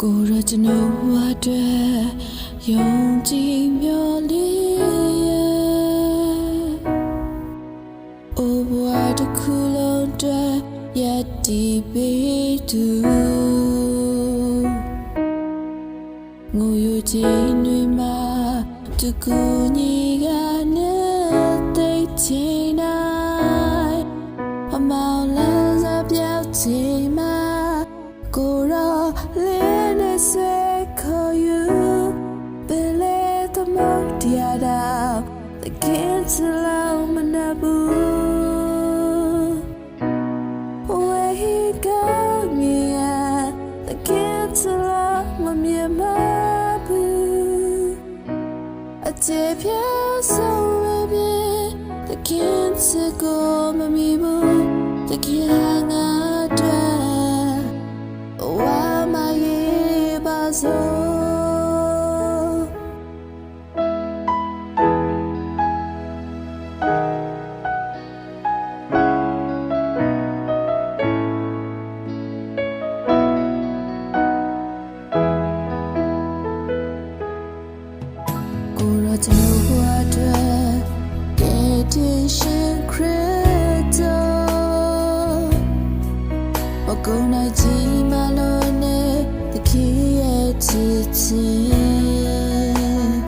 ကိုရကျွန်တော်အတွက်ယုံကြည်မျှော်လင့်ရဲ့အိုးဘဝတစ်ခုလုံးအတွက်ရည်တည်ပေးသူငိုရခြင်းတွေမှာတကူညီကနေသိချင်နိုင်အမောင်လန်းစားပြောက်ချိန်မှာကိုရောလေးနဲ့ဆွဲခေါ်ယူပင်လေသမုတ်တရားတော့တကယ်ချလောမနာဘူးဝေဟိကမီယာတကယ်ချလောမမြင်မဘူးအကျေပြဆုံးပဲတကယ်ချကိုမမီဘူးတကယ်ငါကျွန်တော်ဘဝအတွက်ကယ်တင်ရှင်ခရစ်တော်အကုန်နိုင်ချီမလို့နဲ့တခင်ရဲ့ချစ်ချင်း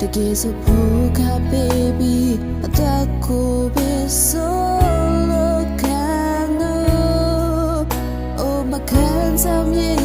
တကယ်ဆိုဖို့ကပေးပြီးအသက်ကိုပဲဆိုလို့ခံလို့ Oh my can't tell me